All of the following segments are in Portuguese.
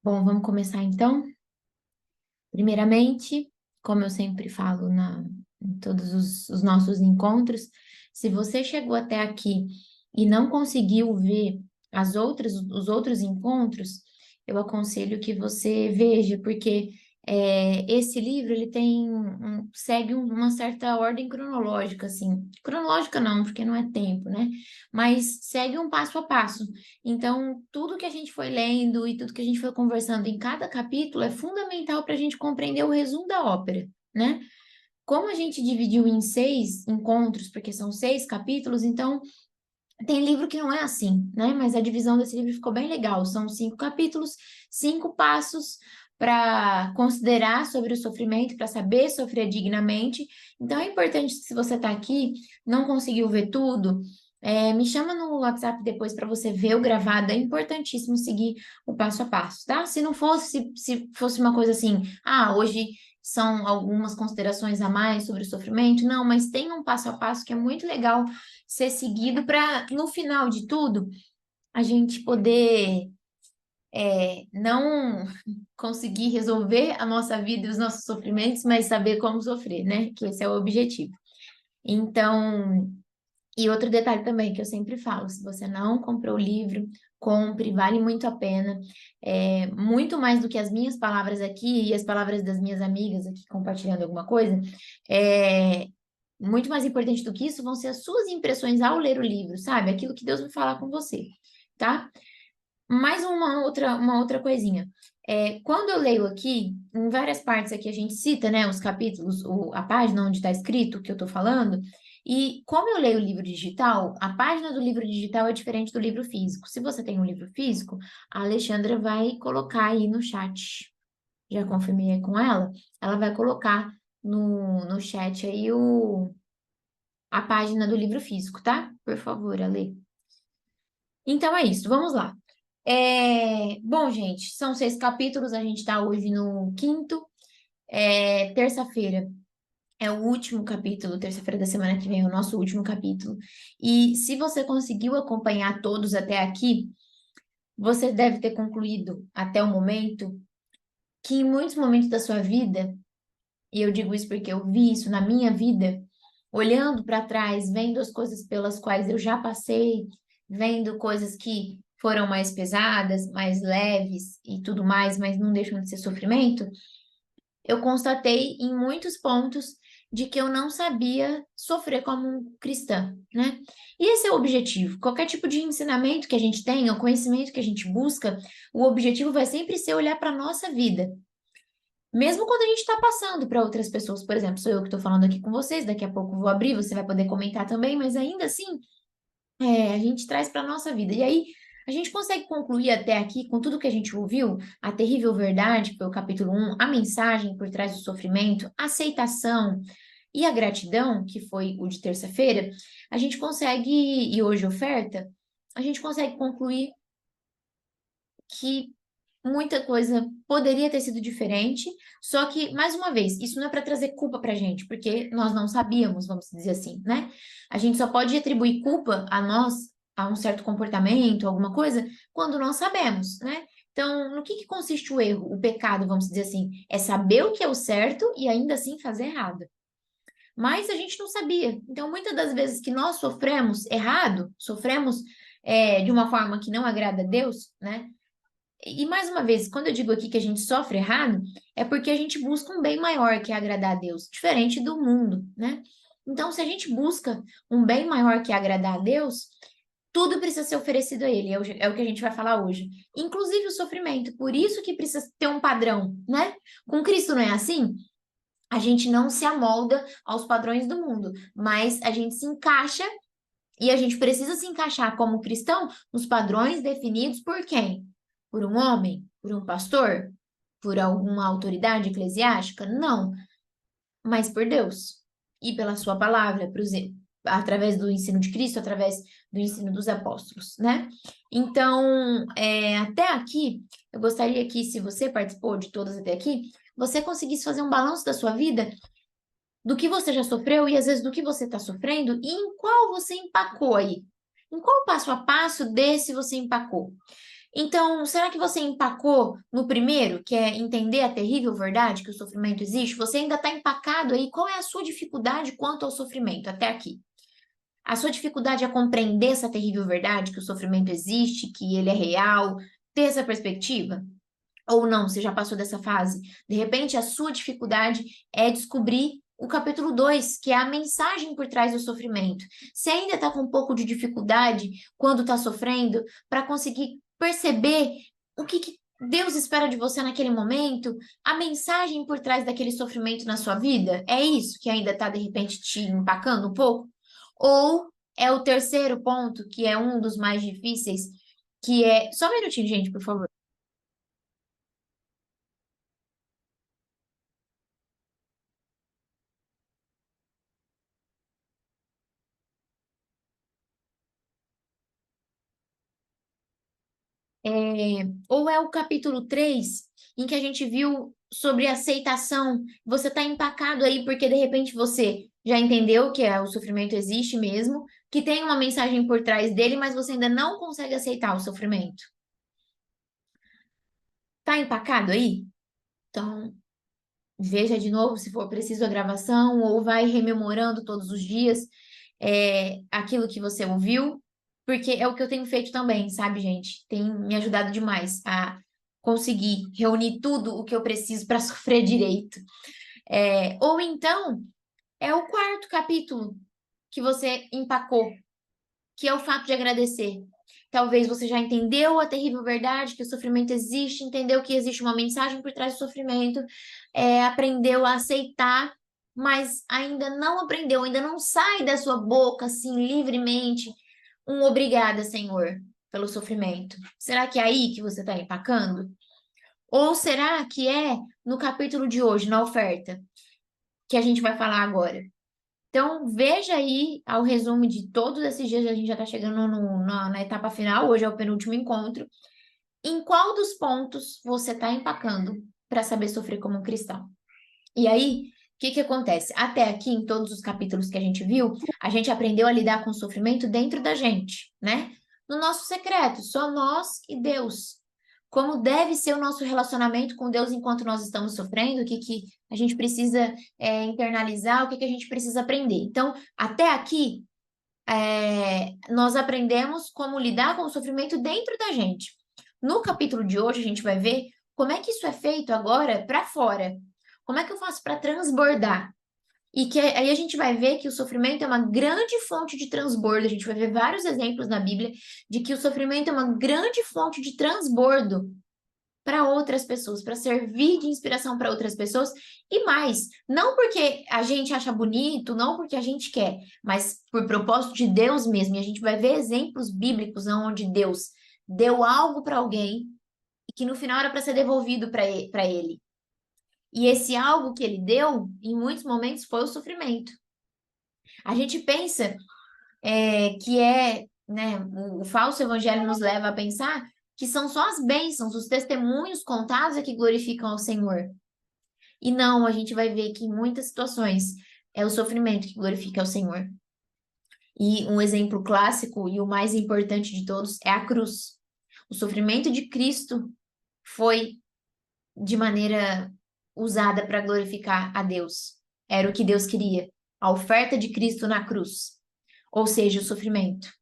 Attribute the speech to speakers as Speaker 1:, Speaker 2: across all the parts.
Speaker 1: Bom, vamos começar então. Primeiramente, como eu sempre falo em todos os nossos encontros, se você chegou até aqui e não conseguiu ver os outros encontros, eu aconselho que você veja, porque esse livro ele segue uma certa ordem cronológica, assim. Cronológica não, porque não é tempo, né? Mas segue um passo a passo. Então, tudo que a gente foi lendo e tudo que a gente foi conversando em cada capítulo é fundamental para a gente compreender o resumo da ópera, né? Como a gente dividiu em 6 encontros, porque são 6 capítulos, então tem livro que não é assim, né? Mas a divisão desse livro ficou bem legal. São 5 capítulos, 5 passos para considerar sobre o sofrimento, para saber sofrer dignamente. Então é importante, se você está aqui, não conseguiu ver tudo, me chama no WhatsApp depois para você ver o gravado. É importantíssimo seguir o passo a passo, tá? Se não fosse, se fosse uma coisa assim, hoje são algumas considerações a mais sobre o sofrimento, não, mas tem um passo a passo que é muito legal ser seguido para, no final de tudo, a gente poder não conseguir resolver a nossa vida e os nossos sofrimentos, mas saber como sofrer, né? Que esse é o objetivo. Então, e outro detalhe também que eu sempre falo, se você não comprou o livro, compre, vale muito a pena. Muito mais do que as minhas palavras aqui e as palavras das minhas amigas aqui compartilhando alguma coisa, é, muito mais importante do que isso vão ser as suas impressões ao ler o livro, sabe? Aquilo que Deus vai falar com você, tá? Mais uma outra coisinha. Quando eu leio aqui, em várias partes aqui a gente cita, né, os capítulos, a página onde está escrito o que eu estou falando, e como eu leio o livro digital, a página do livro digital é diferente do livro físico. Se você tem um livro físico, a Alexandra vai colocar aí no chat. Já confirmei aí com ela vai colocar no chat aí a página do livro físico, tá? Por favor, Ale. Então é isso, vamos lá. Bom, gente, são 6 capítulos, a gente está hoje no quinto. Terça-feira é o último capítulo, terça-feira da semana que vem é o nosso último capítulo. E se você conseguiu acompanhar todos até aqui, você deve ter concluído até o momento que em muitos momentos da sua vida, e eu digo isso porque eu vi isso na minha vida, olhando para trás, vendo as coisas pelas quais eu já passei, vendo coisas que foram mais pesadas, mais leves e tudo mais, mas não deixam de ser sofrimento, eu constatei em muitos pontos de que eu não sabia sofrer como cristã, né? E esse é o objetivo. Qualquer tipo de ensinamento que a gente tenha, o conhecimento que a gente busca, o objetivo vai sempre ser olhar para a nossa vida. Mesmo quando a gente está passando para outras pessoas, por exemplo, sou eu que estou falando aqui com vocês, daqui a pouco eu vou abrir, você vai poder comentar também, mas ainda assim, a gente traz para a nossa vida. E aí, a gente consegue concluir até aqui, com tudo que a gente ouviu, a terrível verdade, que foi o capítulo 1, a mensagem por trás do sofrimento, a aceitação e a gratidão, que foi o de terça-feira, a gente consegue, e hoje oferta, a gente consegue concluir que muita coisa poderia ter sido diferente, só que, mais uma vez, isso não é para trazer culpa para a gente, porque nós não sabíamos, vamos dizer assim, né? A gente só pode atribuir culpa a nós, a um certo comportamento, alguma coisa, quando nós sabemos, né? Então, no que consiste o erro, o pecado, vamos dizer assim? É saber o que é o certo e ainda assim fazer errado. Mas a gente não sabia. Então, muitas das vezes que nós sofremos errado, sofremos de uma forma que não agrada a Deus, né? E mais uma vez, quando eu digo aqui que a gente sofre errado, é porque a gente busca um bem maior que é agradar a Deus, diferente do mundo, né? Então, se a gente busca um bem maior que é agradar a Deus, tudo precisa ser oferecido a Ele, é o que a gente vai falar hoje. Inclusive o sofrimento, por isso que precisa ter um padrão, né? Com Cristo não é assim? A gente não se amolda aos padrões do mundo, mas a gente se encaixa e a gente precisa se encaixar como cristão nos padrões definidos por quem? Por um homem? Por um pastor? Por alguma autoridade eclesiástica? Não, mas por Deus e pela sua palavra, através do ensino de Cristo, através do ensino dos apóstolos, né? Então, até aqui, eu gostaria que, se você participou de todas até aqui, você conseguisse fazer um balanço da sua vida, do que você já sofreu e às vezes do que você está sofrendo e em qual você empacou aí. Em qual passo a passo desse você empacou? Então, será que você empacou no primeiro, que é entender a terrível verdade que o sofrimento existe? Você ainda está empacado aí? Qual é a sua dificuldade quanto ao sofrimento até aqui? A sua dificuldade é compreender essa terrível verdade que o sofrimento existe, que ele é real, ter essa perspectiva? Ou não, você já passou dessa fase? De repente, a sua dificuldade é descobrir o capítulo 2, que é a mensagem por trás do sofrimento. Você ainda está com um pouco de dificuldade quando está sofrendo para conseguir perceber o que Deus espera de você naquele momento, a mensagem por trás daquele sofrimento na sua vida? É isso que ainda está, de repente, te empacando um pouco? Ou é o terceiro ponto, que é um dos mais difíceis, que é. Só um minutinho, gente, por favor. É, ou é o capítulo 3 em que a gente viu sobre aceitação. Você está empacado aí porque de repente você já entendeu que o sofrimento existe mesmo, que tem uma mensagem por trás dele, mas você ainda não consegue aceitar o sofrimento. Tá empacado aí? Então, veja de novo se for preciso a gravação, ou vai rememorando todos os dias aquilo que você ouviu, porque é o que eu tenho feito também, sabe, gente? Tem me ajudado demais a conseguir reunir tudo o que eu preciso para sofrer direito. Ou então, é o quarto capítulo que você empacou, que é o fato de agradecer. Talvez você já entendeu a terrível verdade que o sofrimento existe, entendeu que existe uma mensagem por trás do sofrimento, aprendeu a aceitar, mas ainda não aprendeu, ainda não sai da sua boca assim livremente um obrigada, Senhor, pelo sofrimento. Será que é aí que você está empacando? Ou será que é no capítulo de hoje, na oferta, que a gente vai falar agora? Então, veja aí ao resumo de todos esses dias, a gente já está chegando na etapa final, hoje é o penúltimo encontro. Em qual dos pontos você está empacando para saber sofrer como um cristão? E aí, o que que acontece? Até aqui, em todos os capítulos que a gente viu, a gente aprendeu a lidar com o sofrimento dentro da gente, né? No nosso secreto, só nós e Deus. Como deve ser o nosso relacionamento com Deus enquanto nós estamos sofrendo, o que que a gente precisa internalizar, o que que a gente precisa aprender. Então, até aqui, nós aprendemos como lidar com o sofrimento dentro da gente. No capítulo de hoje, a gente vai ver como é que isso é feito agora para fora. Como é que eu faço para transbordar? E que aí a gente vai ver que o sofrimento é uma grande fonte de transbordo. A gente vai ver vários exemplos na Bíblia de que o sofrimento é uma grande fonte de transbordo para outras pessoas, para servir de inspiração para outras pessoas e mais, não porque a gente acha bonito, não porque a gente quer, mas por propósito de Deus mesmo. E a gente vai ver exemplos bíblicos onde Deus deu algo para alguém e que no final era para ser devolvido para ele. E esse algo que ele deu, em muitos momentos, foi o sofrimento. A gente pensa né, o falso evangelho nos leva a pensar que são só as bênçãos, os testemunhos contados é que glorificam ao Senhor. E não, a gente vai ver que em muitas situações é o sofrimento que glorifica ao Senhor. E um exemplo clássico e o mais importante de todos é a cruz. O sofrimento de Cristo foi de maneira usada para glorificar a Deus. Era o que Deus queria. A oferta de Cristo na cruz, ou seja, o sofrimento.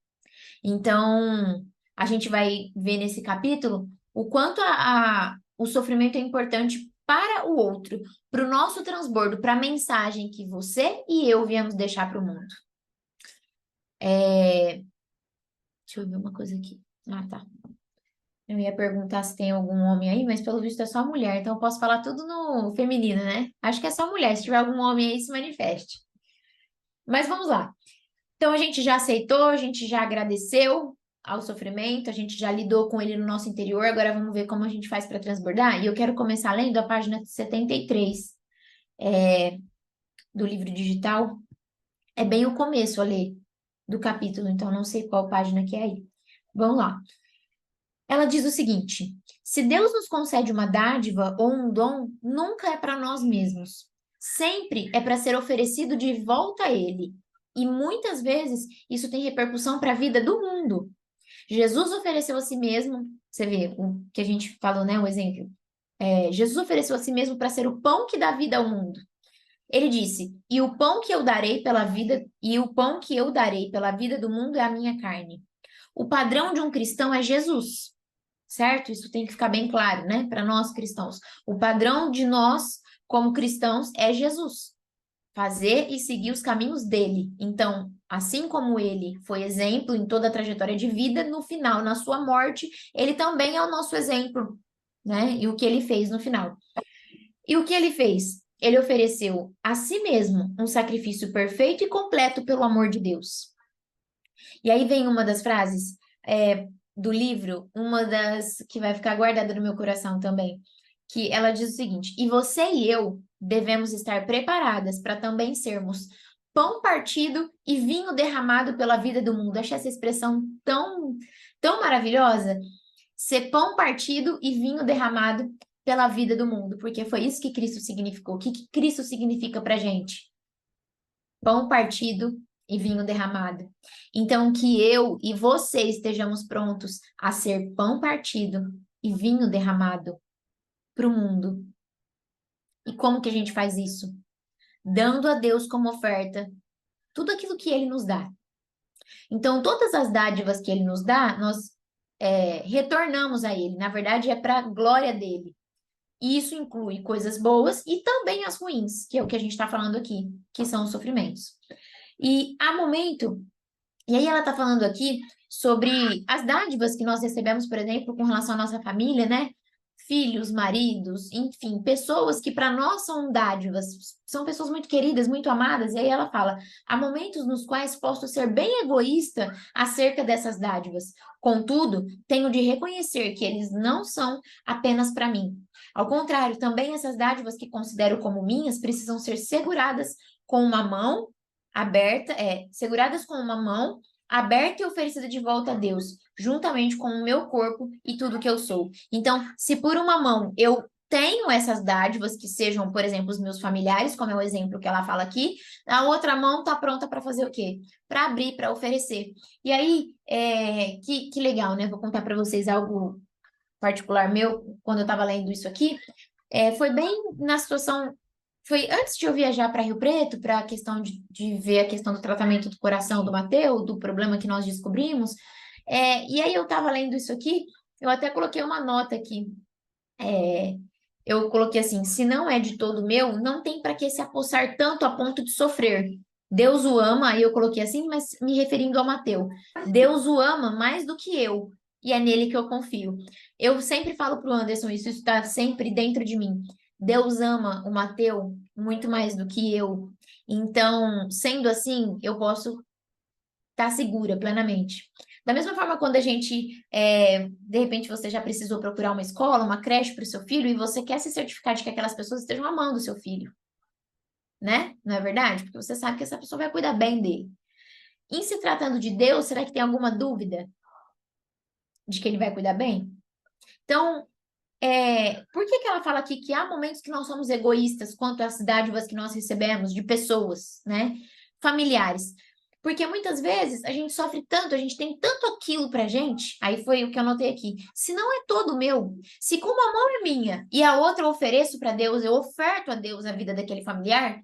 Speaker 1: Então, a gente vai ver nesse capítulo o quanto o sofrimento é importante para o outro, para o nosso transbordo, para a mensagem que você e eu viemos deixar para o mundo. Deixa eu ver uma coisa aqui. Ah, tá. Eu ia perguntar se tem algum homem aí, mas pelo visto é só mulher, então eu posso falar tudo no feminino, né? Acho que é só mulher. Se tiver algum homem aí, se manifeste. Mas vamos lá. Então a gente já aceitou, a gente já agradeceu ao sofrimento, a gente já lidou com ele no nosso interior, agora vamos ver como a gente faz para transbordar. E eu quero começar lendo a página 73 do livro digital. É bem o começo ali do capítulo, então não sei qual página que é aí. Vamos lá. Ela diz o seguinte: se Deus nos concede uma dádiva ou um dom, nunca é para nós mesmos. Sempre é para ser oferecido de volta a Ele. E muitas vezes isso tem repercussão para a vida do mundo. Jesus ofereceu a si mesmo, você vê o que a gente falou, né? O exemplo. Jesus ofereceu a si mesmo para ser o pão que dá vida ao mundo. Ele disse: "E o pão que eu darei pela vida, e o pão que eu darei pela vida do mundo é a minha carne." O padrão de um cristão é Jesus, certo? Isso tem que ficar bem claro, né? Para nós cristãos. O padrão de nós, como cristãos, é Jesus. Fazer e seguir os caminhos dele. Então, assim como ele foi exemplo em toda a trajetória de vida, no final, na sua morte, ele também é o nosso exemplo, né? E o que ele fez no final. E o que ele fez? Ele ofereceu a si mesmo um sacrifício perfeito e completo pelo amor de Deus. E aí vem uma das frases do livro, uma das que vai ficar guardada no meu coração também, que ela diz o seguinte: "E você e eu devemos estar preparadas para também sermos pão partido e vinho derramado pela vida do mundo." Achei essa expressão tão maravilhosa. Ser pão partido e vinho derramado pela vida do mundo, porque foi isso que Cristo significou. O que que Cristo significa para gente? Pão partido e vinho derramado. Então, que eu e você estejamos prontos a ser pão partido e vinho derramado para o mundo. E como que a gente faz isso? Dando a Deus como oferta tudo aquilo que Ele nos dá. Então, todas as dádivas que Ele nos dá, nós retornamos a Ele. Na verdade, é para a glória dele. E isso inclui coisas boas e também as ruins, que é o que a gente está falando aqui, que são os sofrimentos. E há momento, e aí ela está falando aqui sobre as dádivas que nós recebemos, por exemplo, com relação à nossa família, né? Filhos, maridos, enfim, pessoas que para nós são dádivas, são pessoas muito queridas, muito amadas. E aí ela fala: há momentos nos quais posso ser bem egoísta acerca dessas dádivas. Contudo, tenho de reconhecer que eles não são apenas para mim. Ao contrário, também essas dádivas que considero como minhas precisam ser seguradas com uma mão aberta, seguradas com uma mão aberta e oferecida de volta a Deus, juntamente com o meu corpo e tudo que eu sou. Então, se por uma mão eu tenho essas dádivas que sejam, por exemplo, os meus familiares, como é o exemplo que ela fala aqui, a outra mão está pronta para fazer o quê? Para abrir, para oferecer. E aí, que legal, né? Vou contar para vocês algo particular meu, quando eu estava lendo isso aqui. Foi bem na situação. Foi antes de eu viajar para Rio Preto, para a questão de ver a questão do tratamento do coração do Mateu, do problema que nós descobrimos. E aí eu estava lendo isso aqui, eu até coloquei uma nota aqui. Eu coloquei assim: se não é de todo meu, não tem para que se apossar tanto a ponto de sofrer. Deus o ama, aí eu coloquei assim, mas me referindo ao Mateu. Deus o ama mais do que eu, e é nele que eu confio. Eu sempre falo para o Anderson, isso está sempre dentro de mim. Deus ama o Mateu muito mais do que eu. Então, sendo assim, eu posso estar segura plenamente. Da mesma forma, quando a gente, de repente, você já precisou procurar uma escola, uma creche para o seu filho, e você quer se certificar de que aquelas pessoas estejam amando o seu filho, né? Não é verdade? Porque você sabe que essa pessoa vai cuidar bem dele. Em se tratando de Deus, será que tem alguma dúvida de que ele vai cuidar bem? Então, por que que ela fala aqui que há momentos que nós somos egoístas quanto às dádivas que nós recebemos de pessoas, né? Familiares. Porque muitas vezes a gente sofre tanto, a gente tem tanto aquilo pra gente, aí foi o que eu anotei aqui. Se não é todo meu, se com uma mão é minha e a outra eu ofereço para Deus, eu oferto a Deus a vida daquele familiar,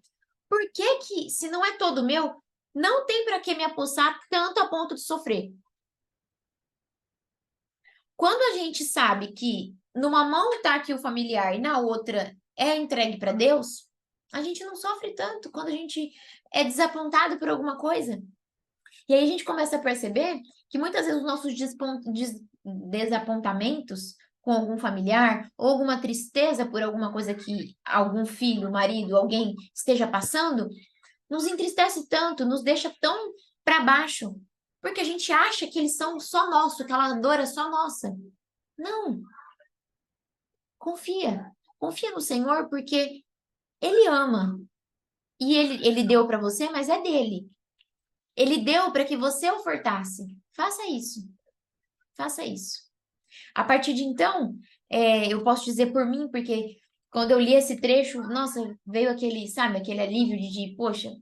Speaker 1: por que que, se não é todo meu, não tem para que me apossar tanto a ponto de sofrer? Quando a gente sabe que numa mão está aqui o familiar e na outra é entregue para Deus, a gente não sofre tanto quando a gente é desapontado por alguma coisa. E aí a gente começa a perceber que muitas vezes os nossos desapontamentos com algum familiar ou alguma tristeza por alguma coisa que algum filho, marido, alguém esteja passando, nos entristece tanto, nos deixa tão para baixo, porque a gente acha que eles são só nosso, aquela dor é só nossa. Não, confia. Confia no Senhor, porque Ele ama. E Ele deu para você, mas é dele. Ele deu para que você ofertasse. Faça isso. Faça isso. A partir de então, eu posso dizer por mim, porque quando eu li esse trecho, nossa, veio aquele, sabe, aquele alívio poxa,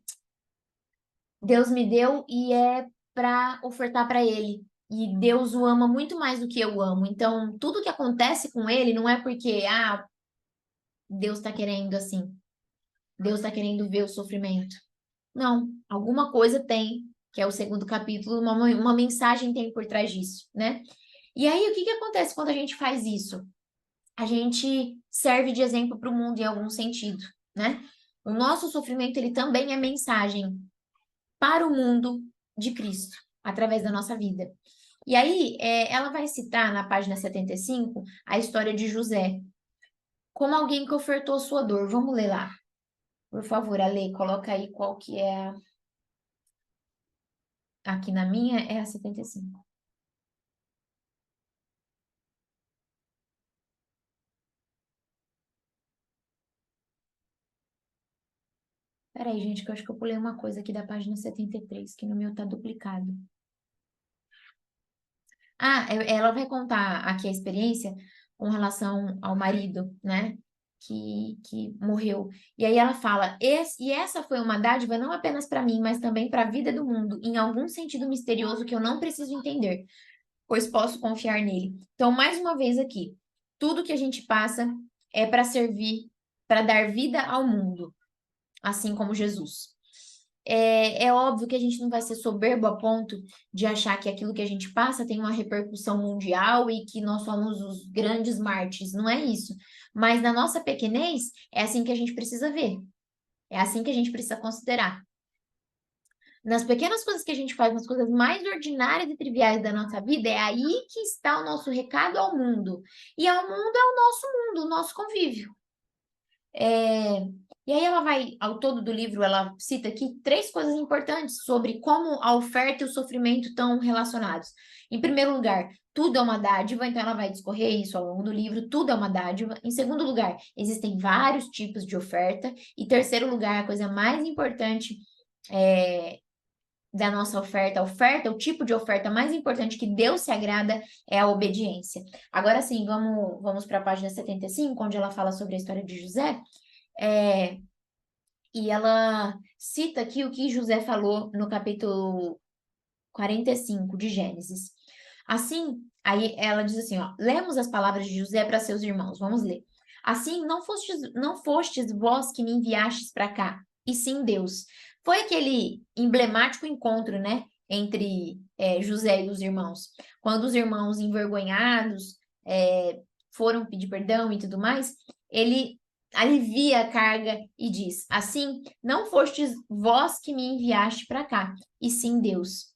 Speaker 1: Deus me deu e é para ofertar para Ele. e Deus o ama muito mais do que eu amo. Então, tudo que acontece com ele não é porque, Deus está querendo assim, Deus está querendo ver o sofrimento. Não, alguma coisa tem, que é o segundo capítulo, uma mensagem tem por trás disso, né? E aí, o que que acontece quando a gente faz isso? A gente serve de exemplo para o mundo em algum sentido, né? O nosso sofrimento, ele também é mensagem para o mundo de Cristo, através da nossa vida. E aí, ela vai citar na página 75 a história de José, como alguém que ofertou sua dor. Vamos ler lá. Por favor, Ale, coloca aí qual que é aqui na minha, é a 75. Peraí, gente, que eu acho que eu pulei uma coisa aqui da página 73, que no meu tá duplicado. Ela vai contar aqui a experiência com relação ao marido, né? Que morreu. E aí ela fala: e essa foi uma dádiva não apenas para mim, mas também para a vida do mundo, em algum sentido misterioso que eu não preciso entender, pois posso confiar nele. Então, mais uma vez aqui, tudo que a gente passa é para servir, para dar vida ao mundo, assim como Jesus. É óbvio que a gente não vai ser soberbo a ponto de achar que aquilo que a gente passa tem uma repercussão mundial e que nós somos os grandes mártires. Não é isso. Mas na nossa pequenez, é assim que a gente precisa ver. É assim que a gente precisa considerar. Nas pequenas coisas que a gente faz, nas coisas mais ordinárias e triviais da nossa vida, é aí que está o nosso recado ao mundo. E ao mundo é o nosso mundo, o nosso convívio. E aí ela vai, ao todo do livro, ela cita aqui três coisas importantes sobre como a oferta e o sofrimento estão relacionados. Em primeiro lugar, tudo é uma dádiva, então ela vai discorrer isso ao longo do livro, tudo é uma dádiva. Em segundo lugar, existem vários tipos de oferta. E terceiro lugar, a coisa mais importante da nossa oferta, o tipo de oferta mais importante que Deus se agrada é a obediência. Agora sim, vamos para a página 75, onde ela fala sobre a história de José. É, e ela cita aqui o que José falou no capítulo 45 de Gênesis. Assim, aí ela diz assim, ó, lemos as palavras de José para seus irmãos, vamos ler. Assim, não fostes vós que me enviastes para cá, e sim Deus. Foi aquele emblemático encontro, né, entre José e os irmãos. Quando os irmãos envergonhados foram pedir perdão e tudo mais, ele alivia a carga e diz: assim, não fostes vós que me enviaste para cá, e sim Deus.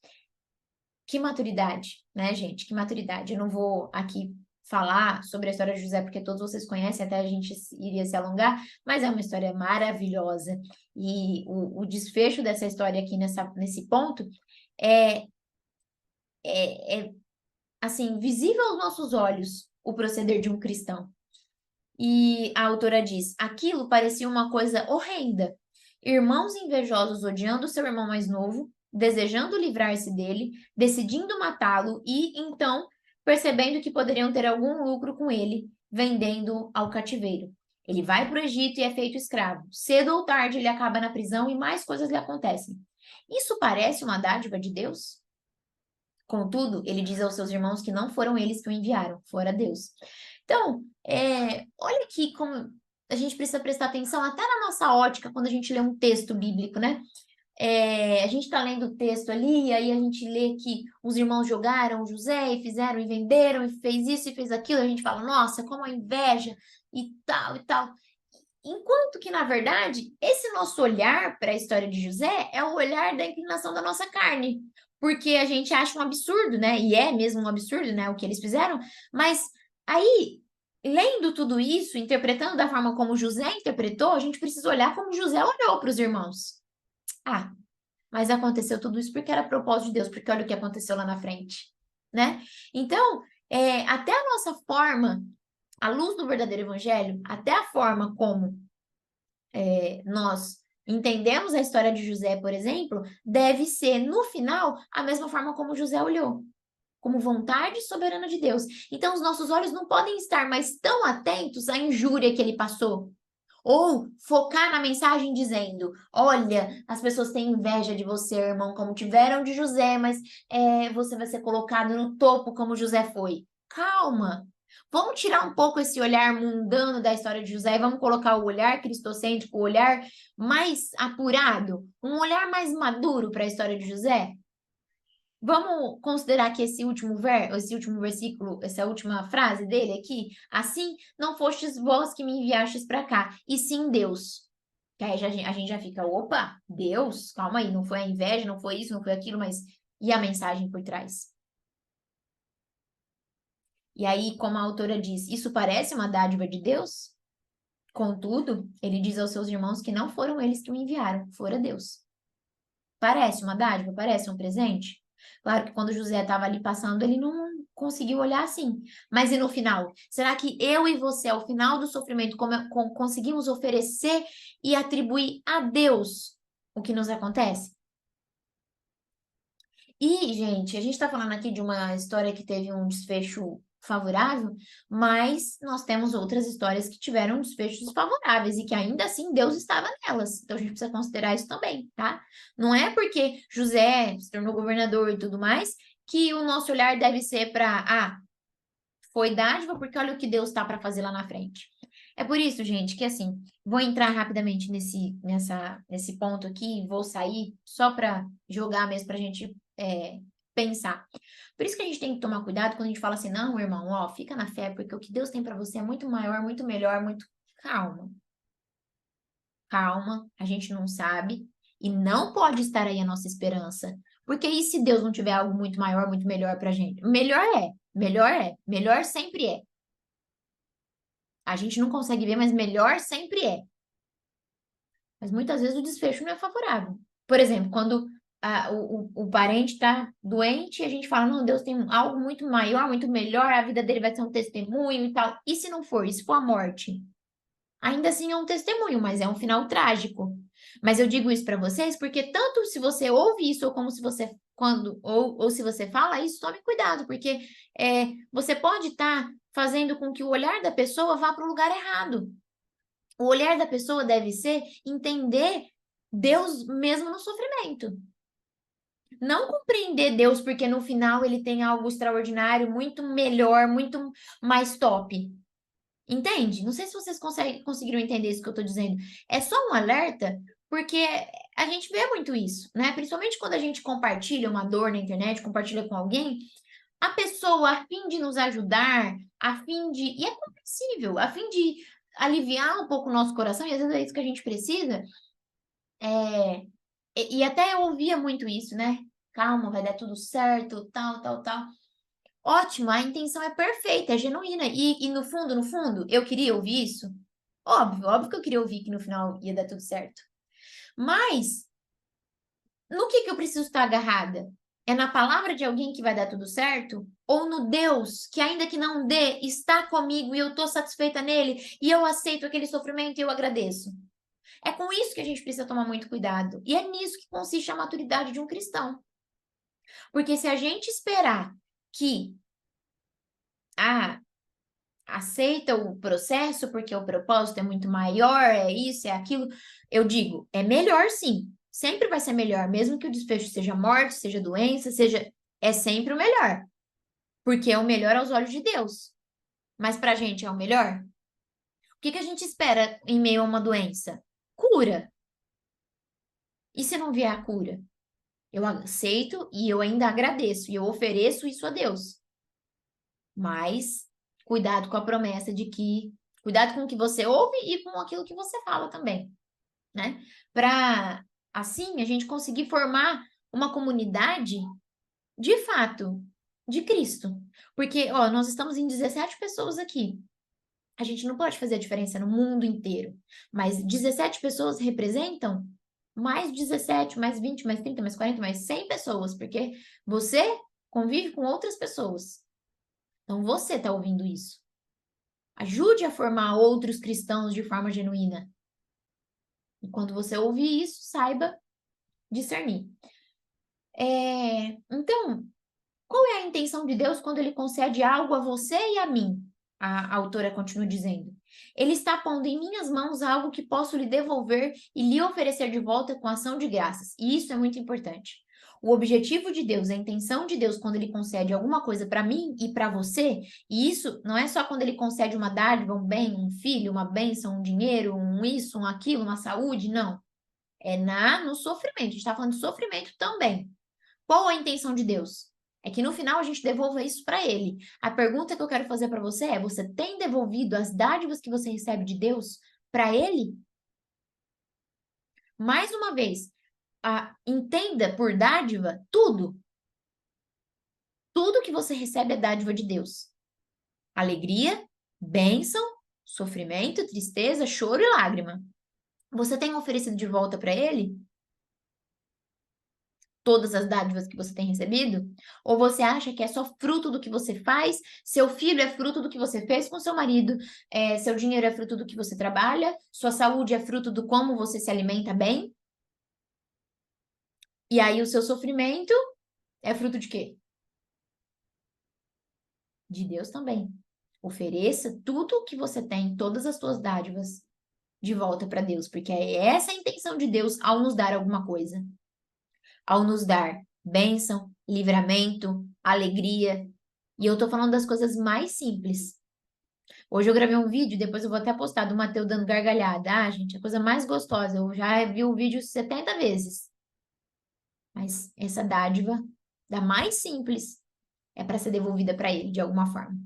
Speaker 1: Que maturidade, né, gente? Que maturidade. Eu não vou aqui falar sobre a história de José, porque todos vocês conhecem, até a gente iria se alongar, mas é uma história maravilhosa. E o desfecho dessa história aqui nesse ponto é, é, assim, visível aos nossos olhos o proceder de um cristão. E a autora diz: aquilo parecia uma coisa horrenda. Irmãos invejosos odiando seu irmão mais novo, desejando livrar-se dele, decidindo matá-lo e, então, percebendo que poderiam ter algum lucro com ele, vendendo ao cativeiro. Ele vai para o Egito e é feito escravo. Cedo ou tarde ele acaba na prisão e mais coisas lhe acontecem. Isso parece uma dádiva de Deus? Contudo, ele diz aos seus irmãos que não foram eles que o enviaram, fora Deus. Então, olha aqui como a gente precisa prestar atenção até na nossa ótica quando a gente lê um texto bíblico, né? A gente está lendo o texto ali, aí a gente lê que os irmãos jogaram José e fizeram e venderam e fez isso e fez aquilo, a gente fala, nossa, como a inveja e tal e tal. Enquanto que, na verdade, esse nosso olhar para a história de José é o olhar da inclinação da nossa carne, porque a gente acha um absurdo, né? E é mesmo um absurdo, né? O que eles fizeram, mas aí, lendo tudo isso, interpretando da forma como José interpretou, a gente precisa olhar como José olhou para os irmãos. Ah, mas aconteceu tudo isso porque era propósito de Deus, porque olha o que aconteceu lá na frente, né? Então, até a nossa forma, à luz do verdadeiro evangelho, até a forma como nós entendemos a história de José, por exemplo, deve ser, no final, a mesma forma como José olhou, como vontade soberana de Deus. Então, os nossos olhos não podem estar mais tão atentos à injúria que ele passou, Ou focar na mensagem dizendo, olha, as pessoas têm inveja de você, irmão, como tiveram de José, mas você vai ser colocado no topo como José foi. Calma. Vamos tirar um pouco esse olhar mundano da história de José e vamos colocar o olhar cristocêntrico, o olhar mais apurado, um olhar mais maduro para a história de José? Vamos considerar que esse último versículo, essa última frase dele aqui, assim não fostes vós que me enviastes para cá, e sim Deus. Que aí a gente já fica, opa, Deus, calma aí, não foi a inveja, não foi isso, não foi aquilo, mas e a mensagem por trás? E aí, como a autora diz, isso parece uma dádiva de Deus? Contudo, ele diz aos seus irmãos que não foram eles que o enviaram, fora Deus. Parece uma dádiva? Parece um presente? Claro que quando José estava ali passando, ele não conseguiu olhar assim. Mas e no final? Será que eu e você, ao final do sofrimento, conseguimos oferecer e atribuir a Deus o que nos acontece? E, gente, a gente está falando aqui de uma história que teve um desfecho favorável, mas nós temos outras histórias que tiveram desfechos desfavoráveis e que ainda assim Deus estava nelas. Então a gente precisa considerar isso também, tá? Não é porque José se tornou governador e tudo mais que o nosso olhar deve ser para, foi dádiva porque olha o que Deus está para fazer lá na frente. É por isso, gente, que assim, vou entrar rapidamente nesse ponto aqui, vou sair só para jogar mesmo, para a gente pensar. Por isso que a gente tem que tomar cuidado quando a gente fala assim, não, irmão, ó, fica na fé, porque o que Deus tem para você é muito maior, muito melhor, muito. Calma, calma, a gente não sabe e não pode estar aí a nossa esperança. Porque e se Deus não tiver algo muito maior, muito melhor pra gente? Melhor sempre é. A gente não consegue ver, mas melhor sempre é. Mas muitas vezes o desfecho não é favorável. Por exemplo, quando o parente está doente, a gente fala, não, Deus tem algo muito maior, muito melhor, a vida dele vai ser um testemunho e tal. E se não for? E se for a morte? Ainda assim é um testemunho, mas é um final trágico. Mas eu digo isso para vocês porque tanto se você ouve isso ou como se você ou se você fala isso, tome cuidado, porque você pode estar fazendo com que o olhar da pessoa vá para o lugar errado. O olhar da pessoa deve ser entender Deus mesmo no sofrimento. Não compreender Deus porque no final ele tem algo extraordinário, muito melhor, muito mais top. Entende? Não sei se vocês conseguiram entender isso que eu tô dizendo. É só um alerta, porque a gente vê muito isso, né? Principalmente quando a gente compartilha uma dor na internet, compartilha com alguém, a pessoa, a fim de nos ajudar, a fim de. E é compreensível, a fim de aliviar um pouco o nosso coração, e às vezes é isso que a gente precisa. É, e até eu ouvia muito isso, né? Calma, vai dar tudo certo, tal, tal, tal. Ótimo, a intenção é perfeita, é genuína. E no fundo, no fundo, eu queria ouvir isso? Óbvio, óbvio que eu queria ouvir que no final ia dar tudo certo. Mas, no que eu preciso estar agarrada? É na palavra de alguém que vai dar tudo certo? Ou no Deus que, ainda que não dê, está comigo e eu estou satisfeita nele e eu aceito aquele sofrimento e eu agradeço? É com isso que a gente precisa tomar muito cuidado. E é nisso que consiste a maturidade de um cristão. Porque se a gente esperar que, aceita o processo porque o propósito é muito maior, é isso, é aquilo. Eu digo, é melhor sim. Sempre vai ser melhor, mesmo que o desfecho seja morte, seja doença, seja. É sempre o melhor. Porque é o melhor aos olhos de Deus. Mas pra gente é o melhor? O que a gente espera em meio a uma doença? Cura. E se não vier a cura? Eu aceito e eu ainda agradeço e eu ofereço isso a Deus. Mas cuidado com a promessa de que, cuidado com o que você ouve e com aquilo que você fala também, né? Para assim a gente conseguir formar uma comunidade de fato de Cristo. Porque, ó, nós estamos em 17 pessoas aqui. A gente não pode fazer a diferença no mundo inteiro, mas 17 pessoas representam mais 17, mais 20, mais 30, mais 40, mais 100 pessoas, porque você convive com outras pessoas. Então você está ouvindo isso. Ajude a formar outros cristãos de forma genuína. E quando você ouvir isso, saiba discernir. Então, qual é a intenção de Deus quando ele concede algo a você e a mim? a autora continua dizendo. Ele está pondo em minhas mãos algo que posso lhe devolver e lhe oferecer de volta com ação de graças. E isso é muito importante. O objetivo de Deus, a intenção de Deus quando ele concede alguma coisa para mim e para você, e isso não é só quando ele concede uma dádiva, um bem, um filho, uma bênção, um dinheiro, um isso, um aquilo, uma saúde, não. É no sofrimento. A gente está falando de sofrimento também. Qual a intenção de Deus? É que no final a gente devolva isso para Ele. A pergunta que eu quero fazer para você é: você tem devolvido as dádivas que você recebe de Deus para Ele? Mais uma vez, entenda por dádiva tudo. Tudo que você recebe é dádiva de Deus. Alegria, bênção, sofrimento, tristeza, choro e lágrima. Você tem oferecido de volta para Ele todas as dádivas que você tem recebido? Ou você acha que é só fruto do que você faz? Seu filho é fruto do que você fez com seu marido? Seu dinheiro é fruto do que você trabalha? Sua saúde é fruto do como você se alimenta bem? E aí o seu sofrimento é fruto de quê? De Deus também. Ofereça tudo o que você tem, todas as suas dádivas, de volta para Deus, porque é essa a intenção de Deus ao nos dar alguma coisa. Ao nos dar bênção, livramento, alegria. E eu tô falando das coisas mais simples. Hoje eu gravei um vídeo, depois eu vou até postar do Mateus dando gargalhada. Ah, gente, a coisa mais gostosa. Eu já vi o vídeo 70 vezes. Mas essa dádiva, da mais simples, é para ser devolvida para ele de alguma forma.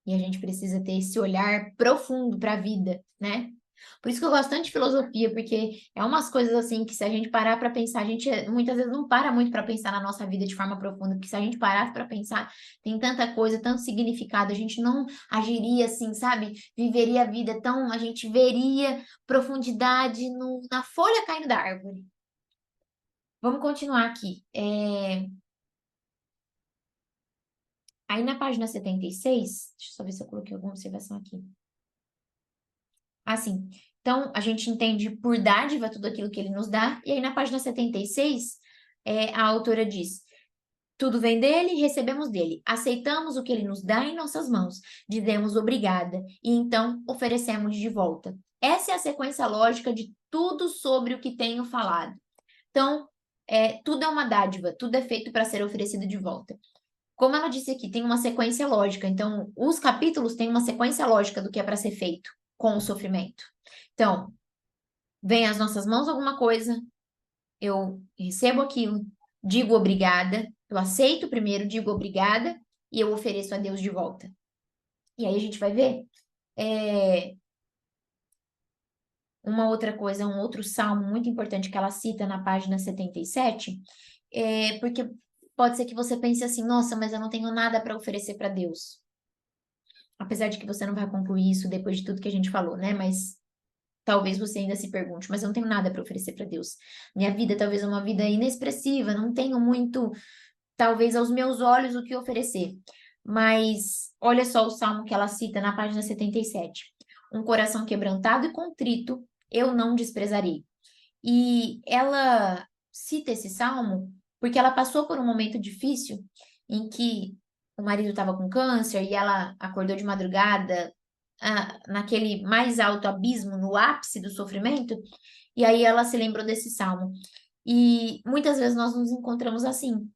Speaker 1: E a gente precisa ter esse olhar profundo para a vida, né? Por isso que eu gosto tanto de filosofia, porque é umas coisas assim que se a gente parar para pensar, a gente muitas vezes não para muito para pensar na nossa vida de forma profunda, porque se a gente parasse para pensar, tem tanta coisa, tanto significado, a gente não agiria assim, sabe? Viveria a vida tão, a gente veria profundidade na folha caindo da árvore. Vamos continuar aqui. Aí na página 76, deixa eu só ver se eu coloquei alguma observação aqui. Assim, então a gente entende por dádiva tudo aquilo que ele nos dá, e aí na página 76, a autora diz: tudo vem dele, recebemos dele, aceitamos o que ele nos dá em nossas mãos, dizemos obrigada, e então oferecemos de volta. Essa é a sequência lógica de tudo sobre o que tenho falado. Então, tudo é uma dádiva, tudo é feito para ser oferecido de volta. Como ela disse aqui, tem uma sequência lógica. Então, os capítulos têm uma sequência lógica do que é para ser feito com o sofrimento. Então, vem às nossas mãos alguma coisa, eu recebo aquilo, digo obrigada, eu aceito primeiro, digo obrigada e eu ofereço a Deus de volta. E aí a gente vai ver uma outra coisa, um outro salmo muito importante que ela cita na página 77, porque pode ser que você pense assim: nossa, mas eu não tenho nada para oferecer para Deus. Apesar de que você não vai concluir isso depois de tudo que a gente falou, né? Mas talvez você ainda se pergunte: mas eu não tenho nada para oferecer para Deus. Minha vida talvez é uma vida inexpressiva, não tenho muito, talvez aos meus olhos, o que oferecer. Mas olha só o salmo que ela cita na página 77. Um coração quebrantado e contrito eu não desprezarei. E ela cita esse salmo porque ela passou por um momento difícil em que o marido estava com câncer e ela acordou de madrugada, naquele mais alto abismo, no ápice do sofrimento, e aí ela se lembrou desse salmo. E muitas vezes nós nos encontramos assim.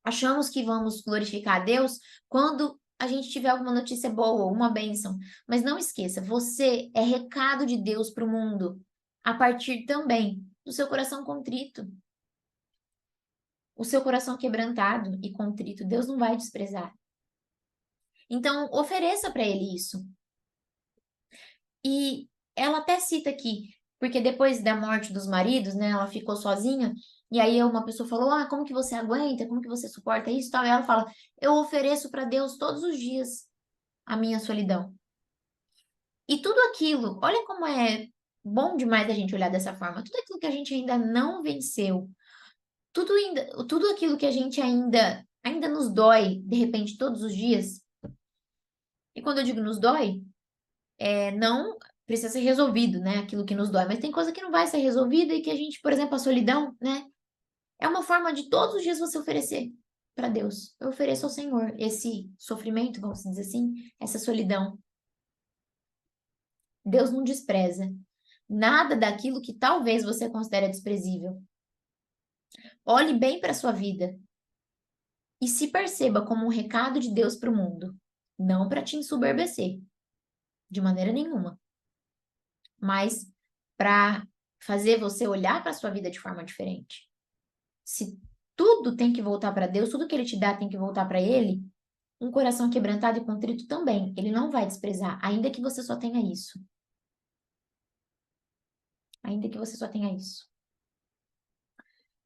Speaker 1: Achamos que vamos glorificar a Deus quando a gente tiver alguma notícia boa, uma bênção. Mas não esqueça, você é recado de Deus para o mundo a partir também do seu coração contrito. O seu coração quebrantado e contrito, Deus não vai desprezar. Então, ofereça para ele isso. E ela até cita aqui, porque depois da morte dos maridos, né, ela ficou sozinha, e aí uma pessoa falou: ah, como que você aguenta? Como que você suporta isso? Tal. E ela fala: eu ofereço para Deus todos os dias a minha solidão. E tudo aquilo, olha como é bom demais a gente olhar dessa forma, tudo aquilo que a gente ainda não venceu, tudo aquilo que a gente ainda nos dói, de repente, todos os dias. E quando eu digo nos dói, não precisa ser resolvido, né? Aquilo que nos dói, mas tem coisa que não vai ser resolvida e que a gente, por exemplo, a solidão, né? É uma forma de todos os dias você oferecer para Deus. Eu ofereço ao Senhor esse sofrimento, vamos dizer assim, essa solidão. Deus não despreza nada daquilo que talvez você considere desprezível. Olhe bem para a sua vida e se perceba como um recado de Deus para o mundo, não para te ensoberbecer, de maneira nenhuma, mas para fazer você olhar para a sua vida de forma diferente. Se tudo tem que voltar para Deus, tudo que Ele te dá tem que voltar para Ele, um coração quebrantado e contrito também, Ele não vai desprezar, ainda que você só tenha isso. Ainda que você só tenha isso.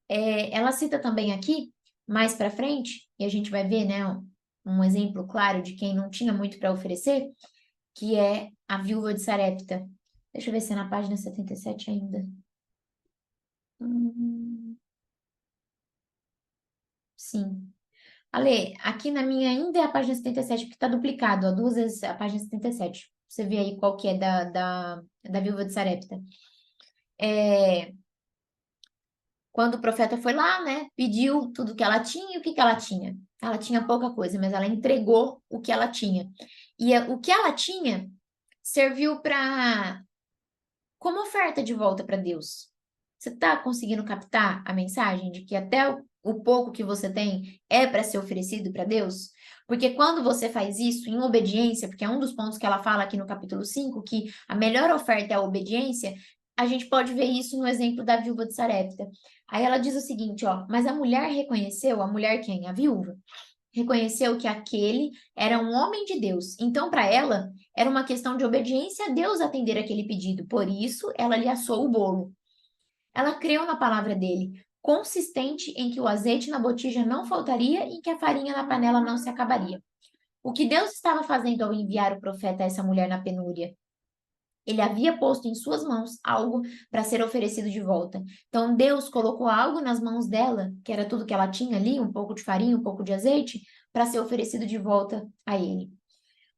Speaker 1: Ela cita também aqui, mais para frente, e a gente vai ver, né, um exemplo claro de quem não tinha muito para oferecer, que é a viúva de Sarepta. Deixa eu ver se é na página 77 ainda. Sim. Ale, aqui na minha ainda é a página 77, porque está duplicado, ó, duas vezes a página 77. Você vê aí qual que é da viúva de Sarepta. Quando o profeta foi lá, né, pediu tudo que ela tinha, e o que que ela tinha? Ela tinha pouca coisa, mas ela entregou o que ela tinha. E o que ela tinha serviu para como oferta de volta para Deus. Você está conseguindo captar a mensagem de que até o pouco que você tem é para ser oferecido para Deus? Porque quando você faz isso em obediência, porque é um dos pontos que ela fala aqui no capítulo 5, que a melhor oferta é a obediência, a gente pode ver isso no exemplo da viúva de Sarepta. Aí ela diz o seguinte, ó, mas a mulher reconheceu, a mulher quem? A viúva. Reconheceu que aquele era um homem de Deus. Então, para ela, era uma questão de obediência a Deus atender aquele pedido. Por isso, ela lhe assou o bolo. Ela creu na palavra dele, consistente em que o azeite na botija não faltaria e que a farinha na panela não se acabaria. O que Deus estava fazendo ao enviar o profeta a essa mulher na penúria? Ele havia posto em suas mãos algo para ser oferecido de volta. Então Deus colocou algo nas mãos dela, que era tudo que ela tinha ali, um pouco de farinha, um pouco de azeite, para ser oferecido de volta a ele.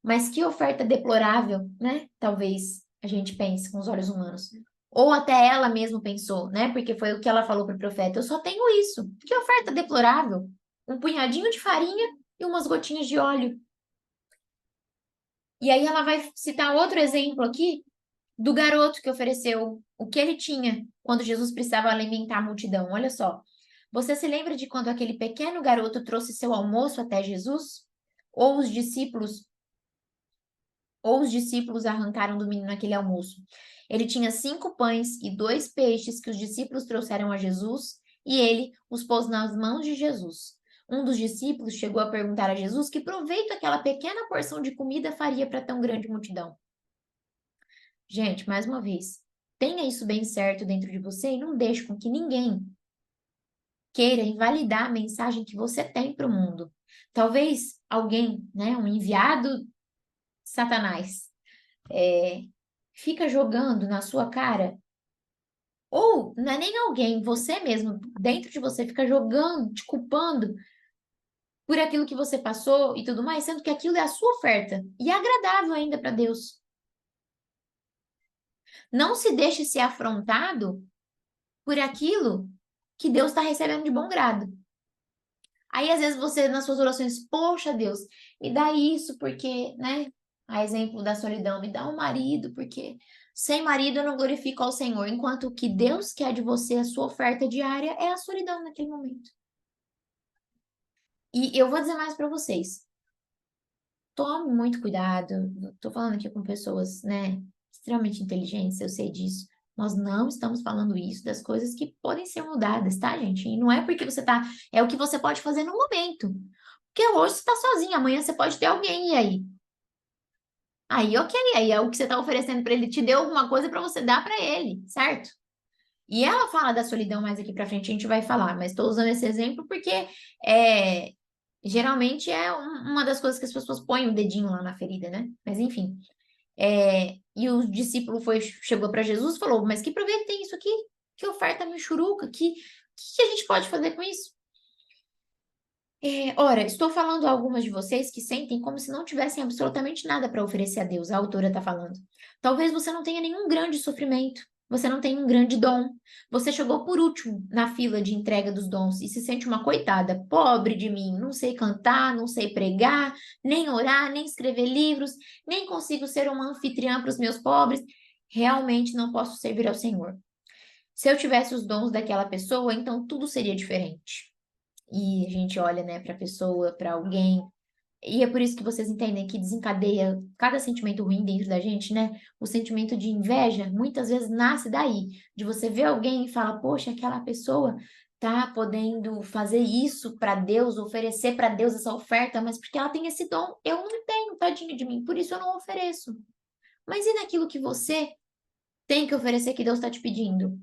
Speaker 1: Mas que oferta deplorável, né? Talvez a gente pense com os olhos humanos. Ou até ela mesma pensou, né? Porque foi o que ela falou para o profeta: eu só tenho isso. Que oferta deplorável? Um punhadinho de farinha e umas gotinhas de óleo. E aí ela vai citar outro exemplo aqui do garoto que ofereceu o que ele tinha quando Jesus precisava alimentar a multidão. Olha só. Você se lembra de quando aquele pequeno garoto trouxe seu almoço até Jesus? Ou os discípulos, ou os discípulos arrancaram do menino aquele almoço? Ele tinha 5 pães e 2 peixes que os discípulos trouxeram a Jesus, e ele os pôs nas mãos de Jesus. Um dos discípulos chegou a perguntar a Jesus que proveito aquela pequena porção de comida faria para tão grande multidão. Gente, mais uma vez, tenha isso bem certo dentro de você e não deixe com que ninguém queira invalidar a mensagem que você tem para o mundo. Talvez alguém, né, um enviado Satanás, fica jogando na sua cara, ou não é nem alguém, você mesmo, dentro de você, fica jogando, te culpando por aquilo que você passou e tudo mais, sendo que aquilo é a sua oferta e é agradável ainda para Deus. Não se deixe ser afrontado por aquilo que Deus está recebendo de bom grado. Aí, às vezes, você, nas suas orações, poxa, Deus, me dá isso, porque, né? A exemplo da solidão, me dá um marido, porque sem marido eu não glorifico ao Senhor, enquanto o que Deus quer de você, a sua oferta diária, é a solidão naquele momento. E eu vou dizer mais para vocês. Tome muito cuidado. Tô falando aqui com pessoas, né, extremamente inteligentes, eu sei disso. Nós não estamos falando isso das coisas que podem ser mudadas, tá, gente? E não é porque você tá, é o que você pode fazer no momento. Porque hoje você tá sozinho, amanhã você pode ter alguém, e aí? Aí, ok, aí é o que você tá oferecendo para ele, te deu alguma coisa para você dar para ele, certo? E ela fala da solidão mais aqui para frente, a gente vai falar, mas estou usando esse exemplo porque é, geralmente é uma das coisas que as pessoas põem o dedinho lá na ferida, né? Mas enfim. E o discípulo chegou para Jesus e falou: Mas que proveito tem isso aqui? Que oferta michuruca? Que a gente pode fazer com isso? Ora, estou falando a algumas de vocês que sentem como se não tivessem absolutamente nada para oferecer a Deus, a autora está falando. Talvez você não tenha nenhum grande sofrimento, Você não tem um grande dom. Você chegou por último na fila de entrega dos dons e se sente uma coitada, pobre de mim. Não sei cantar, não sei pregar, nem orar, nem escrever livros, nem consigo ser uma anfitriã para os meus pobres. Realmente não posso servir ao Senhor. Se eu tivesse os dons daquela pessoa, então tudo seria diferente. E a gente olha, né, para a pessoa, para alguém. E é por isso que vocês entendem que desencadeia cada sentimento ruim dentro da gente, né? O sentimento de inveja muitas vezes nasce daí, de você ver alguém e falar, poxa, aquela pessoa tá podendo fazer isso para Deus, oferecer para Deus essa oferta, mas porque ela tem esse dom, eu não tenho, tadinho de mim, por isso eu não ofereço. Mas e naquilo que você tem que oferecer que Deus está te pedindo?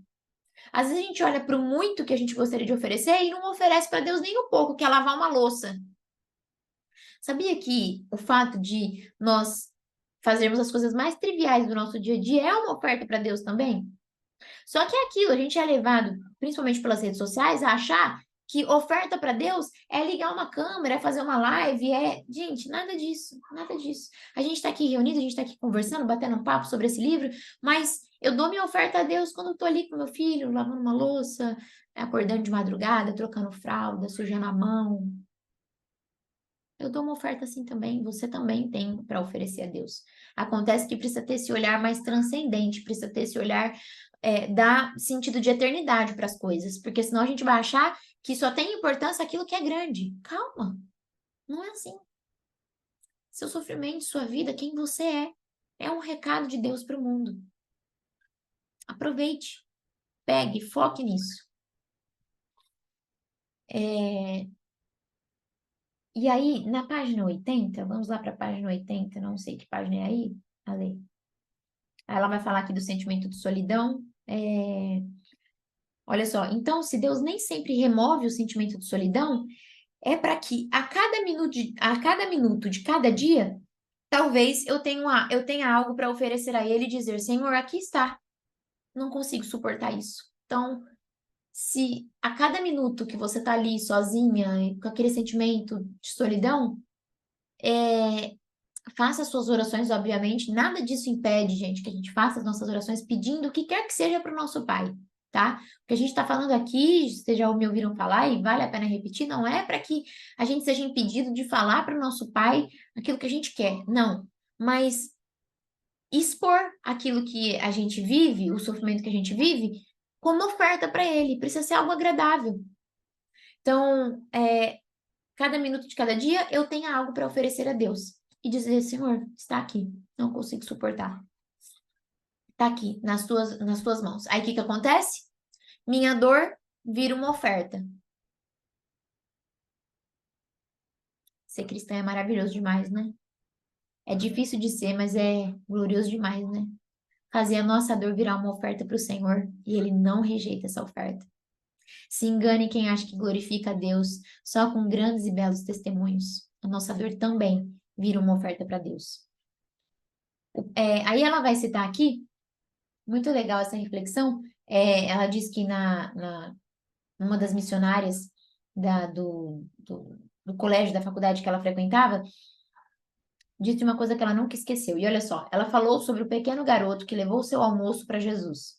Speaker 1: Às vezes a gente olha para o muito que a gente gostaria de oferecer e não oferece para Deus nem um pouco, que é lavar uma louça. Sabia que o fato de nós fazermos as coisas mais triviais do nosso dia a dia é uma oferta para Deus também? Só que é aquilo, a gente é levado, principalmente pelas redes sociais, a achar que oferta para Deus é ligar uma câmera, é fazer uma live, é. Gente, nada disso, nada disso. A gente está aqui reunido, a gente está aqui conversando, batendo um papo sobre esse livro, mas eu dou minha oferta a Deus quando eu tô ali com meu filho, lavando uma louça, acordando de madrugada, trocando fralda, sujando a mão, eu dou uma oferta assim também, você também tem para oferecer a Deus. Acontece que precisa ter esse olhar mais transcendente, precisa ter esse olhar, dar sentido de eternidade para as coisas, porque senão a gente vai achar que só tem importância aquilo que é grande. Calma, não é assim. Seu sofrimento, sua vida, quem você é um recado de Deus para o mundo. Aproveite, pegue, foque nisso. E aí, na página 80, vamos lá para a página 80, não sei que página é aí, Ale. Ela vai falar aqui do sentimento de solidão. Olha só, então, se Deus nem sempre remove o sentimento de solidão, é para que a cada minuto de cada dia, talvez eu tenha algo para oferecer a Ele e dizer: Senhor, aqui está. Não consigo suportar isso. Então, se a cada minuto que você está ali sozinha, com aquele sentimento de solidão, faça as suas orações, obviamente. Nada disso impede, gente, que a gente faça as nossas orações pedindo o que quer que seja para o nosso Pai, tá? O que a gente está falando aqui, vocês já me ouviram falar e vale a pena repetir, não é para que a gente seja impedido de falar para o nosso Pai aquilo que a gente quer, não. Mas expor aquilo que a gente vive, o sofrimento que a gente vive, como oferta para Ele. Precisa ser algo agradável. Então, cada minuto de cada dia eu tenho algo para oferecer a Deus e dizer: Senhor, está aqui, não consigo suportar. Está aqui, nas tuas mãos. Aí o que que acontece? Minha dor vira uma oferta. Ser cristã é maravilhoso demais, né? É difícil de ser, mas é glorioso demais, né? Fazer a nossa dor virar uma oferta para o Senhor e Ele não rejeita essa oferta. Se engane quem acha que glorifica a Deus só com grandes e belos testemunhos. A nossa dor também vira uma oferta para Deus. Aí ela vai citar aqui, muito legal essa reflexão. Ela diz que uma das missionárias do colégio, da faculdade que ela frequentava, disse uma coisa que ela nunca esqueceu. E olha só, ela falou sobre o pequeno garoto que levou seu almoço para Jesus.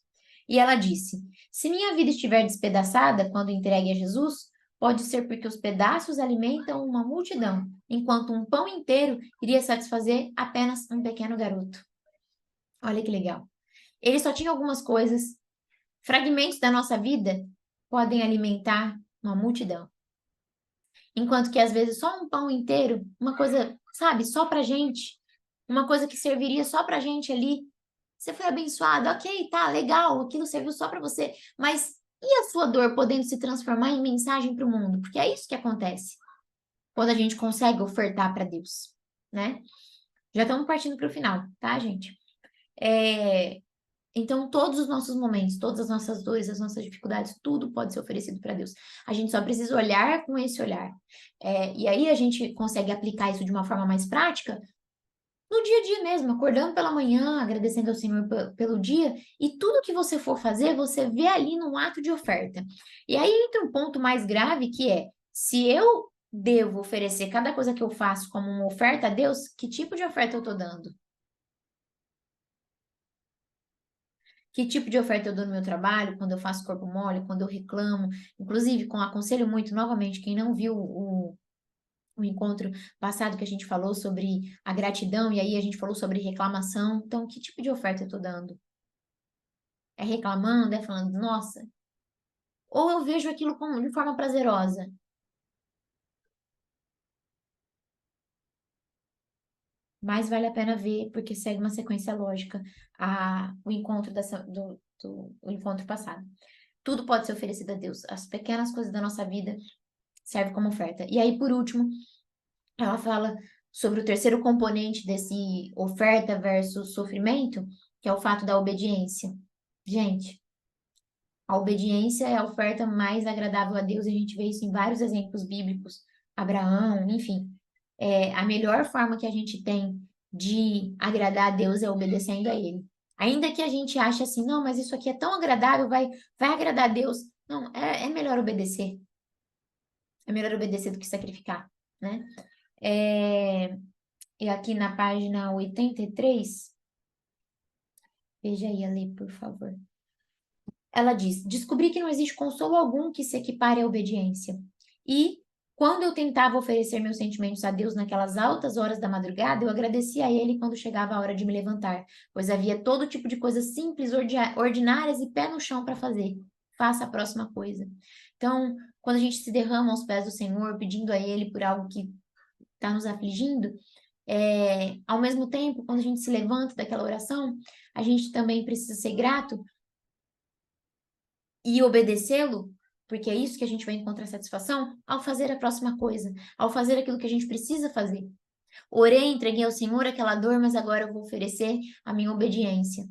Speaker 1: E ela disse: Se minha vida estiver despedaçada quando entregue a Jesus, pode ser porque os pedaços alimentam uma multidão, enquanto um pão inteiro iria satisfazer apenas um pequeno garoto. Olha que legal. Ele só tinha algumas coisas. Fragmentos da nossa vida podem alimentar uma multidão. Enquanto que às vezes só um pão inteiro, uma coisa, sabe, só pra gente, uma coisa que serviria só pra gente ali. Você foi abençoado, ok, tá, legal, aquilo serviu só pra você, mas e a sua dor podendo se transformar em mensagem para o mundo? Porque é isso que acontece quando a gente consegue ofertar para Deus, né? Já estamos partindo para o final, tá, gente? Então, todos os nossos momentos, todas as nossas dores, as nossas dificuldades, tudo pode ser oferecido para Deus. A gente só precisa olhar com esse olhar. E aí a gente consegue aplicar isso de uma forma mais prática no dia a dia mesmo, acordando pela manhã, agradecendo ao Senhor pelo dia, e tudo que você for fazer, você vê ali num ato de oferta. E aí entra um ponto mais grave que é: se eu devo oferecer cada coisa que eu faço como uma oferta a Deus, que tipo de oferta eu estou dando? Que tipo de oferta eu dou no meu trabalho, quando eu faço corpo mole, quando eu reclamo. Inclusive, aconselho muito, novamente, quem não viu o encontro passado que a gente falou sobre a gratidão, e aí a gente falou sobre reclamação. Então, que tipo de oferta eu estou dando? É reclamando, é falando, nossa. Ou eu vejo aquilo de forma prazerosa. Mas vale a pena ver, porque segue uma sequência lógica o encontro o encontro passado. Tudo pode ser oferecido a Deus. As pequenas coisas da nossa vida servem como oferta. E aí, por último, ela fala sobre o terceiro componente desse oferta versus sofrimento, que é o fato da obediência. Gente, a obediência é a oferta mais agradável a Deus, e a gente vê isso em vários exemplos bíblicos. Abraão, enfim. A melhor forma que a gente tem de agradar a Deus é obedecendo a Ele. Ainda que a gente ache assim, não, mas isso aqui é tão agradável, vai agradar a Deus. Não, é melhor obedecer. É melhor obedecer do que sacrificar, né? É, e aqui na página 83, veja aí, Ale, por favor. Ela diz: descobri que não existe consolo algum que se equipare à obediência. E, quando eu tentava oferecer meus sentimentos a Deus naquelas altas horas da madrugada, eu agradecia a Ele quando chegava a hora de me levantar, pois havia todo tipo de coisas simples, ordinárias e pé no chão para fazer. Faça a próxima coisa. Então, quando a gente se derrama aos pés do Senhor, pedindo a Ele por algo que está nos afligindo, ao mesmo tempo, quando a gente se levanta daquela oração, a gente também precisa ser grato e obedecê-lo, porque é isso que a gente vai encontrar satisfação, ao fazer a próxima coisa, ao fazer aquilo que a gente precisa fazer. Orei, entreguei ao Senhor aquela dor, mas agora eu vou oferecer a minha obediência.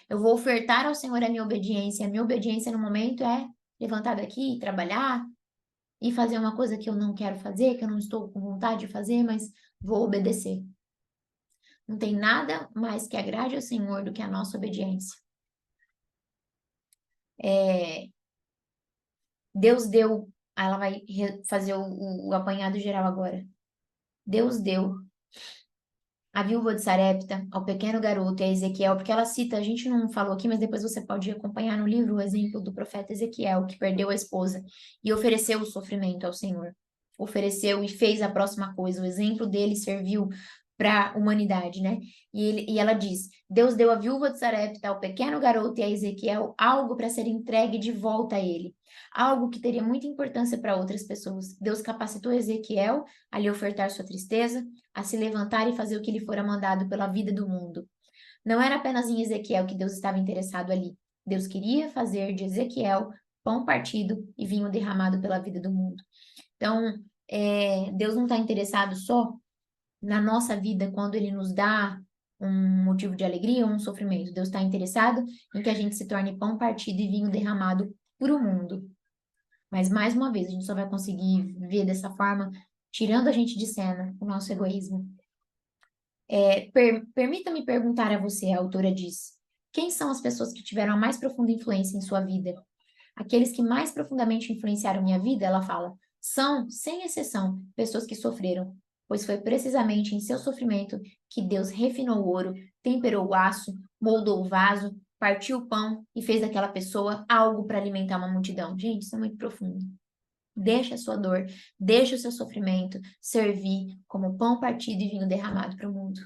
Speaker 1: Eu vou ofertar ao Senhor a minha obediência. A minha obediência no momento é levantar daqui, trabalhar e fazer uma coisa que eu não quero fazer, que eu não estou com vontade de fazer, mas vou obedecer. Não tem nada mais que agrade ao Senhor do que a nossa obediência. Deus deu, ela vai fazer o apanhado geral agora. Deus deu a viúva de Sarepta, ao pequeno garoto e a Ezequiel, porque ela cita, a gente não falou aqui, mas depois você pode acompanhar no livro o exemplo do profeta Ezequiel, que perdeu a esposa e ofereceu o sofrimento ao Senhor. Ofereceu e fez a próxima coisa. O exemplo dele serviu para a humanidade, né? E ela diz: Deus deu à viúva de Sarepta, ao pequeno garoto e a Ezequiel algo para ser entregue de volta a ele. Algo que teria muita importância para outras pessoas. Deus capacitou Ezequiel a lhe ofertar sua tristeza, a se levantar e fazer o que lhe fora mandado pela vida do mundo. Não era apenas em Ezequiel que Deus estava interessado ali. Deus queria fazer de Ezequiel pão partido e vinho derramado pela vida do mundo. Então, Deus não está interessado só na nossa vida quando Ele nos dá um motivo de alegria ou um sofrimento. Deus está interessado em que a gente se torne pão partido e vinho derramado para o mundo. Mas, mais uma vez, a gente só vai conseguir ver dessa forma, tirando a gente de cena, o nosso egoísmo. Permita-me perguntar a você, a autora diz, quem são as pessoas que tiveram a mais profunda influência em sua vida? Aqueles que mais profundamente influenciaram minha vida, ela fala, são, sem exceção, pessoas que sofreram, pois foi precisamente em seu sofrimento que Deus refinou o ouro, temperou o aço, moldou o vaso, partiu o pão e fez daquela pessoa algo para alimentar uma multidão. Gente, isso é muito profundo. Deixa a sua dor, deixa o seu sofrimento servir como pão partido e vinho derramado para o mundo.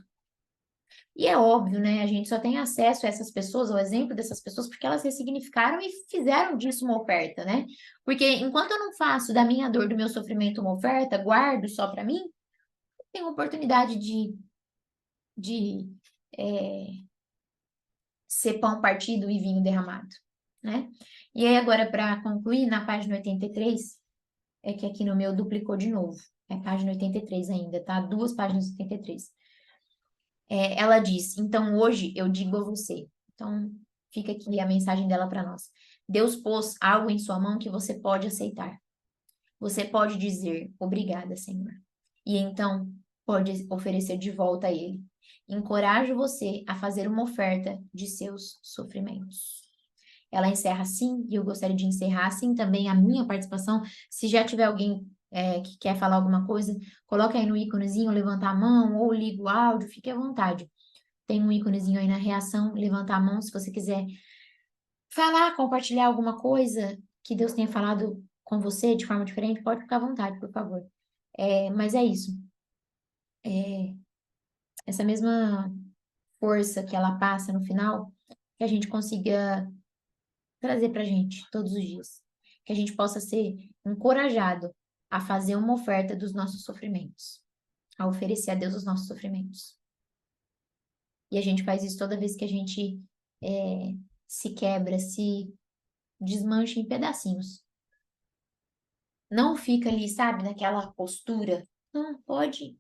Speaker 1: E é óbvio, né? A gente só tem acesso a essas pessoas, ao exemplo dessas pessoas, porque elas ressignificaram e fizeram disso uma oferta, né? Porque enquanto eu não faço da minha dor, do meu sofrimento uma oferta, guardo só para mim, eu tenho oportunidade de ser pão partido e vinho derramado, né? E aí agora, para concluir, na página 83, é que aqui no meu duplicou de novo. É página 83 ainda, tá? Duas páginas 83. Ela diz: então hoje eu digo a você. Então fica aqui a mensagem dela para nós. Deus pôs algo em sua mão que você pode aceitar. Você pode dizer obrigada, Senhor. E então pode oferecer de volta a Ele. Encorajo você a fazer uma oferta de seus sofrimentos. Ela encerra assim, e eu gostaria de encerrar assim também a minha participação. Se já tiver alguém que quer falar alguma coisa, coloca aí no íconezinho, levantar a mão, ou liga o áudio, fique à vontade. Tem um íconezinho aí na reação, levantar a mão se você quiser falar, compartilhar alguma coisa que Deus tenha falado com você de forma diferente, pode ficar à vontade, por favor. Mas é isso. Essa mesma força que ela passa no final, que a gente consiga trazer pra gente todos os dias. Que a gente possa ser encorajado a fazer uma oferta dos nossos sofrimentos, a oferecer a Deus os nossos sofrimentos. E a gente faz isso toda vez que a gente se quebra, se desmancha em pedacinhos. Não fica ali, sabe, naquela postura. Não, pode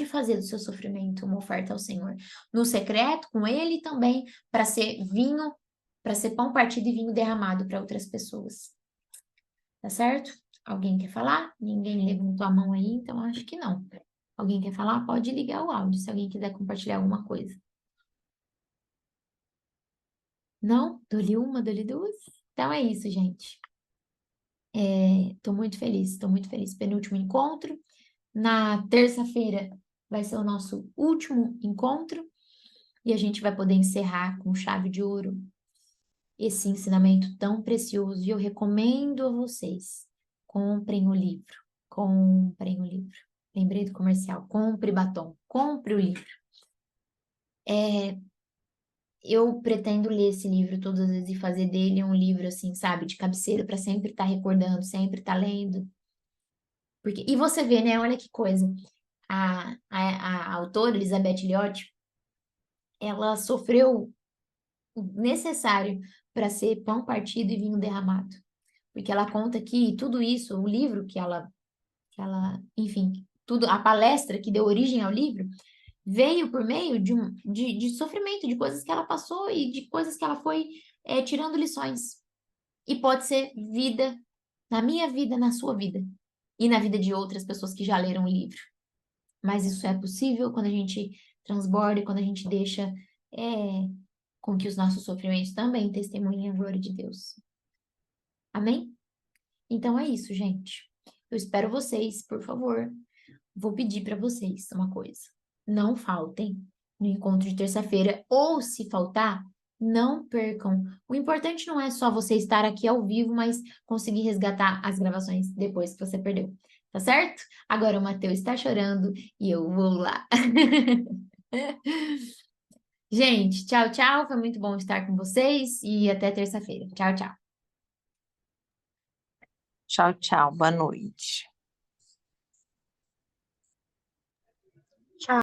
Speaker 1: fazer do seu sofrimento uma oferta ao Senhor. No secreto, com Ele também, para ser vinho, para ser pão partido e vinho derramado para outras pessoas. Tá certo? Alguém quer falar? Ninguém levantou a mão aí, então acho que não. Alguém quer falar? Pode ligar o áudio, se alguém quiser compartilhar alguma coisa. Não? Dou-lhe uma, dou-lhe duas? Então é isso, gente. Tô muito feliz, tô muito feliz. Penúltimo encontro. Na terça-feira vai ser o nosso último encontro e a gente vai poder encerrar com chave de ouro esse ensinamento tão precioso. E eu recomendo a vocês, comprem o livro, comprem o livro. Lembrei do comercial, compre batom, compre o livro. Eu pretendo ler esse livro todas as vezes e fazer dele um livro assim, sabe, de cabeceira para sempre estar recordando, sempre estar lendo. E você vê, né? Olha que coisa. A autora, Elizabeth Elliot, ela sofreu o necessário para ser pão partido e vinho derramado. Porque ela conta que tudo isso, o livro enfim, tudo, a palestra que deu origem ao livro, veio por meio de sofrimento, de coisas que ela passou e de coisas que ela foi tirando lições. E pode ser vida, na minha vida, na sua vida, e na vida de outras pessoas que já leram o livro. Mas isso é possível quando a gente transborda e quando a gente deixa com que os nossos sofrimentos também testemunhem a glória de Deus. Amém? Então é isso, gente. Eu espero vocês, por favor. Vou pedir para vocês uma coisa. Não faltem no encontro de terça-feira, ou se faltar, não percam. O importante não é só você estar aqui ao vivo, mas conseguir resgatar as gravações depois que você perdeu. Tá certo? Agora o Matheus está chorando e eu vou lá. Gente, tchau, tchau. Foi muito bom estar com vocês e até terça-feira. Tchau, tchau.
Speaker 2: Tchau, tchau. Boa noite.